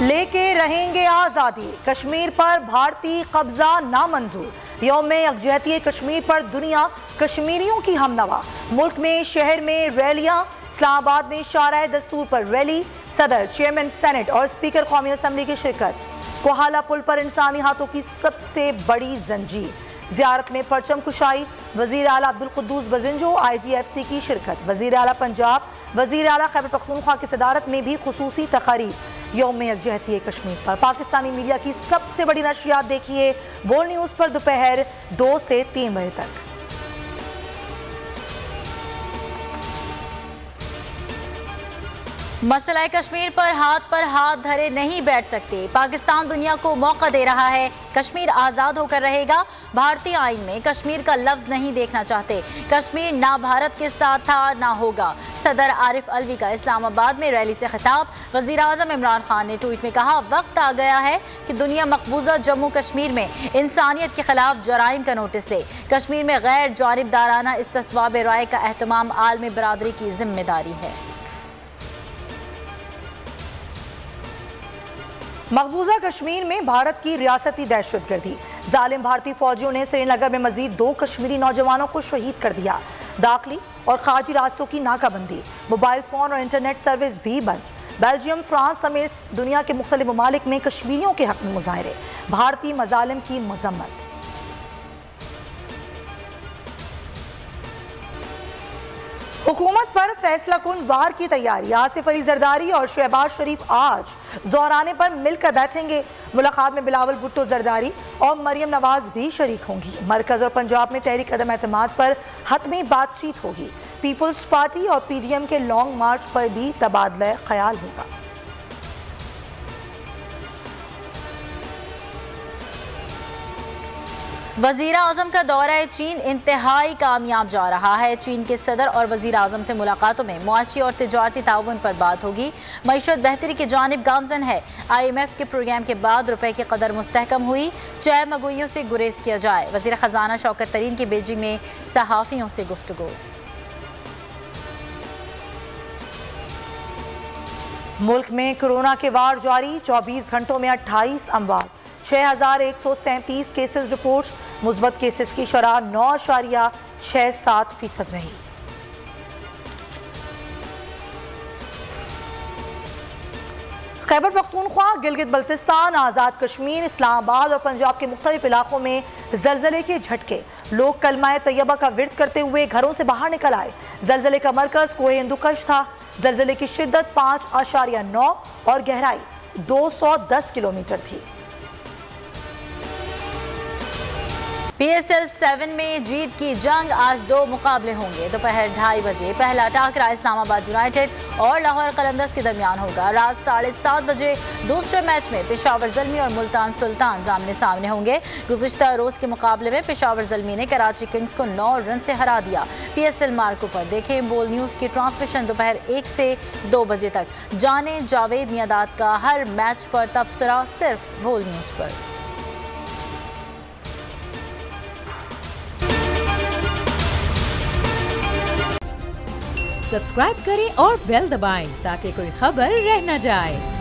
लेके रहेंगे आज़ादी, कश्मीर पर भारतीय कब्जा नामंजूर। यौम यकजहती कश्मीर पर दुनिया कश्मीरियों की हमनवा। मुल्क में शहर में रैलियां, इस्लामाबाद में शारा दस्तूर पर रैली, सदर, चेयरमैन सेनेट और स्पीकर कौमी असम्बली की शिरकत। कोहाला पुल पर इंसानी हाथों की सबसे बड़ी जंजीर, जियारत में परचम कुशाई, वजीर आला अब्दुल कुद्दूस बजिंजो IGFC की शिरकत। वजीर आला पंजाब, वजीर आला खैबर पख्तूनख्वा की सदारत में भी खुसूसी तकारीब। यौम यकजहती कश्मीर पर पाकिस्तानी मीडिया की सबसे बड़ी नशरियात देखिए बोल न्यूज़ पर दोपहर 2 से 3 बजे तक। मसला कश्मीर पर हाथ धरे नहीं बैठ सकते। पाकिस्तान दुनिया को मौका दे रहा है, कश्मीर आज़ाद होकर रहेगा। भारतीय आईन में कश्मीर का लफ्ज़ नहीं देखना चाहते। कश्मीर ना भारत के साथ था ना होगा। सदर आरिफ अलवी का इस्लामाबाद में रैली से खिताब। वज़ीर आज़म इमरान खान ने ट्वीट में कहा, वक्त आ गया है कि दुनिया मकबूजा जम्मू कश्मीर में इंसानियत के खिलाफ जराइम का नोटिस ले। कश्मीर में गैर जानिबदाराना इस्तिस्वाब राय का एहतमाम आलमी बरादरी की जिम्मेदारी है। मकबूजा कश्मीर में भारत की रियासती दहशतगर्दी। जालिम भारतीय फौजियों ने श्रीनगर में मजीद 2 कश्मीरी नौजवानों को शहीद कर दिया। दाखिली और खारजी रास्तों की नाकाबंदी, मोबाइल फोन और इंटरनेट सर्विस भी बंद। बेल्जियम, फ्रांस समेत दुनिया के मुख्तलिफ ममालिक में कश्मीरियों के हक में मुजाहरे, भारतीय मजालिम की मजम्मत। हुकूमत पर फैसला कुन वार की तैयारी। आसिफ अली जरदारी और शहबाज शरीफ आज ज़ोहराने पर मिलकर बैठेंगे। मुलाकात में बिलावल भुट्टो जरदारी और मरियम नवाज भी शरीक होंगी। मरकज और पंजाब में तहरीक अदम एतमाद पर हतमी बातचीत होगी। पीपल्स पार्टी और PDM के लॉन्ग मार्च पर भी तबादला ख्याल होगा। वज़ीर आज़म का दौरा चीन इंतहाई कामयाब जा रहा है। चीन के सदर और वज़ीर आज़म से मुलाकातों में मुआशी और तिजारती ताउन पर बात होगी। मईशत बेहतरी की जानिब गामजन है। IMF के प्रोग्राम के बाद रुपए की कदर मुस्तहकम हुई। चय मगोइयों से गुरेज किया जाए। वज़ीर ख़जाना शौकत तरीन की बीजिंग में सहाफ़ियों से गुफ्तगू। मुल्क में कोरोना के वार जारी, 24 घंटों में 28 अमवात, 6137 केसेस रिपोर्ट। मुस्बत केसेस की शरह 9.67% रही। खैबर पख्तूनख्वा, गिलगित बल्तिस्तान, आज़ाद कश्मीर, इस्लामाबाद और पंजाब के मुख्तलिफ इलाकों में जलजले के झटके। लोग कलमाए तैयबा का विर्द करते हुए घरों से बाहर निकल आए। जलजले का मरकज कोहे हिंदुकश था। जलजले की शिद्दत 5.9 और गहराई 210 किलोमीटर थी। PSL 7 में जीत की जंग, आज 2 मुकाबले होंगे। दोपहर 2:30 बजे पहला टाकरा इस्लामाबाद यूनाइटेड और लाहौर कलंदर्स के दरमियान होगा। रात 7:30 बजे दूसरे मैच में पेशावर ज़ल्मी और मुल्तान सुल्तान आमने सामने होंगे। गुज़िश्ता रोज़ के मुकाबले में पेशावर ज़ल्मी ने कराची किंग्स को 9 रन से हरा दिया। PSL मार्को पर देखें बोल न्यूज़ की ट्रांसमिशन दोपहर 1 से 2 बजे तक। जाने जावेद मियादाद का हर मैच पर तबसरा सिर्फ बोल न्यूज़ पर। सब्सक्राइब करें और बेल दबाएं ताकि कोई खबर रह न जाए।